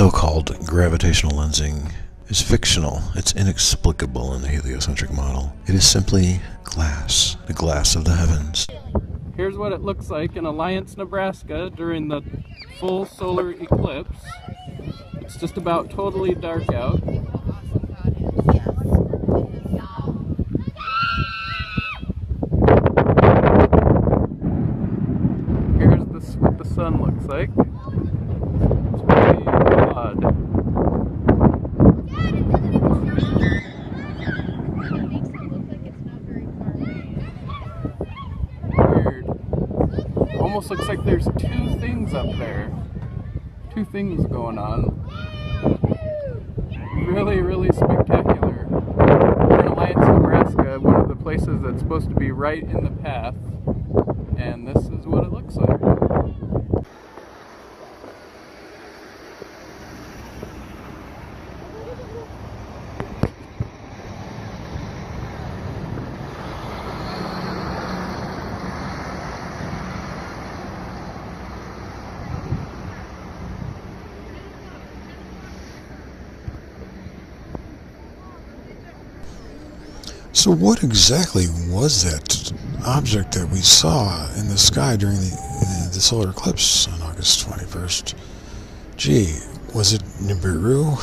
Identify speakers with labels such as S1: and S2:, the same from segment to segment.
S1: so-called gravitational lensing is fictional. It's inexplicable in the heliocentric model. It is simply glass, the glass of the heavens.
S2: Here's what it looks like in Alliance, Nebraska during the full solar eclipse. It's just about totally dark out. Here's what the sun looks like. It's pretty odd. Almost looks like there's two things up there. Two things going on. Really, really spectacular. We're in Alliance, Nebraska, one of the places that's supposed to be right in the path. And this is what it looks like.
S3: So what exactly was that object that we saw in the sky during the solar eclipse on August 21st? Gee, was it Nibiru?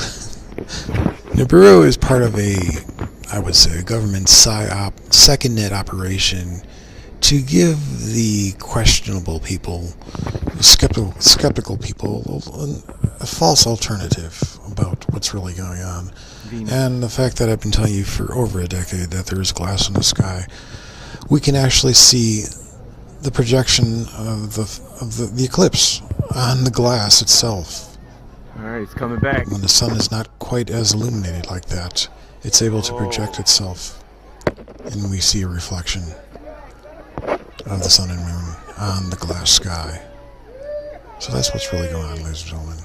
S3: Nibiru is part of I would say, a government PSYOP, second net operation to give the questionable people, skeptical people, a false alternative about what's really going on. And the fact that I've been telling you for over a decade that there is glass in the sky, we can actually see the projection of the eclipse on the glass itself.
S2: Alright, it's coming back.
S3: When the sun is not quite as illuminated like that, it's able to project itself, and we see a reflection of the sun and moon on the glass sky. So that's what's really going on, ladies and gentlemen.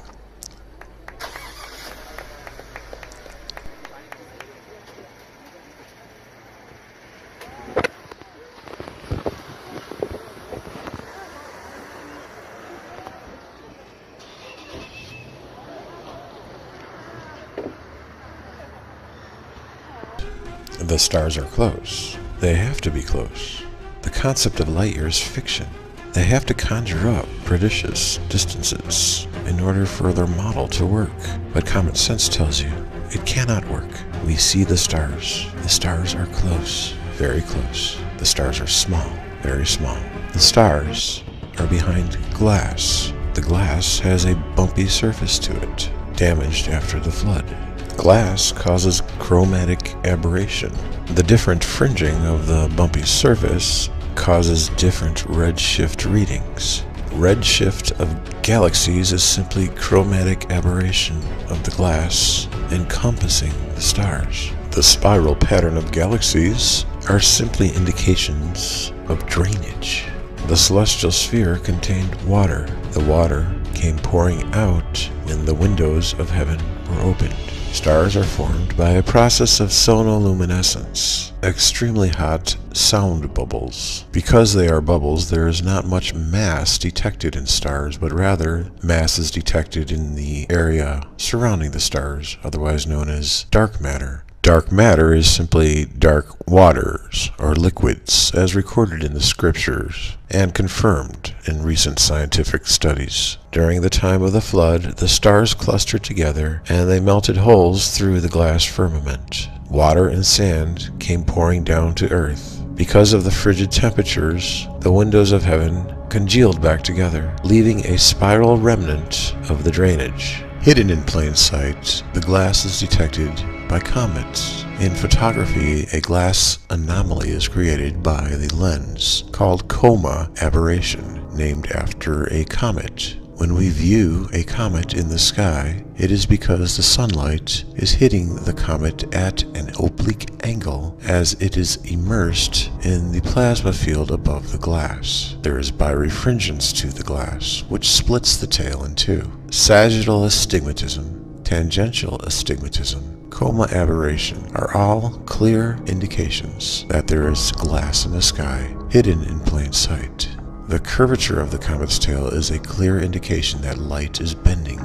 S1: The stars are close. They have to be close. The concept of light year is fiction. They have to conjure up prodigious distances in order for their model to work. But common sense tells you it cannot work. We see the stars. The stars are close, very close. The stars are small, very small. The stars are behind glass. The glass has a bumpy surface to it, damaged after the flood. Glass causes chromatic aberration. The different fringing of the bumpy surface causes different redshift readings. Redshift of galaxies is simply chromatic aberration of the glass encompassing the stars. The spiral pattern of galaxies are simply indications of drainage. The celestial sphere contained water. The water came pouring out when the windows of heaven were opened. Stars are formed by a process of sonoluminescence, extremely hot sound bubbles. Because they are bubbles, there is not much mass detected in stars, but rather mass is detected in the area surrounding the stars, otherwise known as dark matter. Dark matter is simply dark waters or liquids, as recorded in the scriptures and confirmed in recent scientific studies. During the time of the flood, the stars clustered together and they melted holes through the glass firmament. Water and sand came pouring down to earth. Because of the frigid temperatures, the windows of heaven congealed back together, leaving a spiral remnant of the drainage. Hidden in plain sight, the glass is detected by comets. In photography, a glass anomaly is created by the lens called coma aberration, named after a comet. When we view a comet in the sky, it is because the sunlight is hitting the comet at an oblique angle as it is immersed in the plasma field above the glass. There is birefringence to the glass, which splits the tail in two. Sagittal astigmatism, tangential astigmatism, coma aberration are all clear indications that there is glass in the sky, hidden in plain sight. The curvature of the comet's tail is a clear indication that light is bending.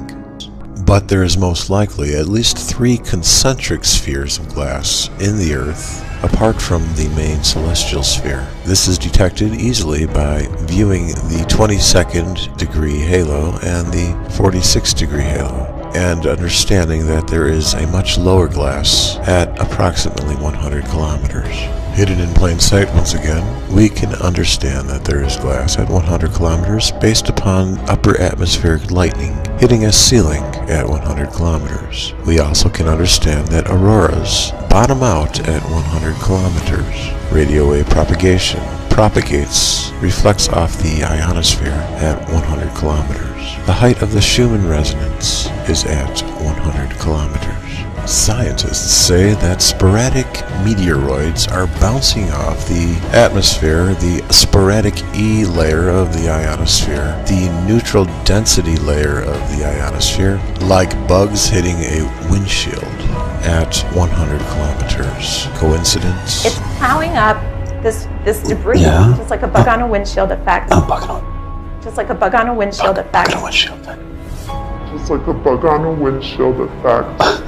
S1: but there is most likely at least 3 concentric spheres of glass in the Earth, apart from the main celestial sphere. This is detected easily by viewing the 22nd degree halo and the 46th degree halo, and understanding that there is a much lower glass at approximately 100 kilometers. Hidden in plain sight once again, we can understand that there is glass at 100 kilometers based upon upper atmospheric lightning hitting a ceiling at 100 kilometers. We also can understand that auroras bottom out at 100 kilometers. Radio wave propagation reflects off the ionosphere at 100 kilometers. The height of the Schumann resonance is at 100 kilometers. Scientists say that sporadic meteoroids are bouncing off the atmosphere, the sporadic E layer of the ionosphere, the neutral density layer of the ionosphere, like bugs hitting a windshield at 100 kilometers. Coincidence?
S4: It's plowing up this debris,
S5: Yeah.
S4: just like a bug on a windshield effect. Just like a bug on a windshield effect.
S6: Just like a bug on a windshield effect.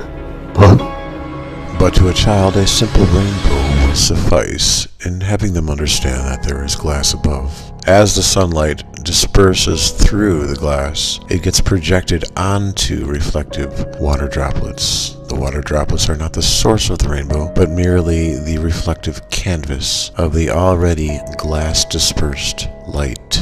S1: But to a child, a simple rainbow will suffice in having them understand that there is glass above. As the sunlight disperses through the glass, it gets projected onto reflective water droplets. The water droplets are not the source of the rainbow, but merely the reflective canvas of the already glass-dispersed light.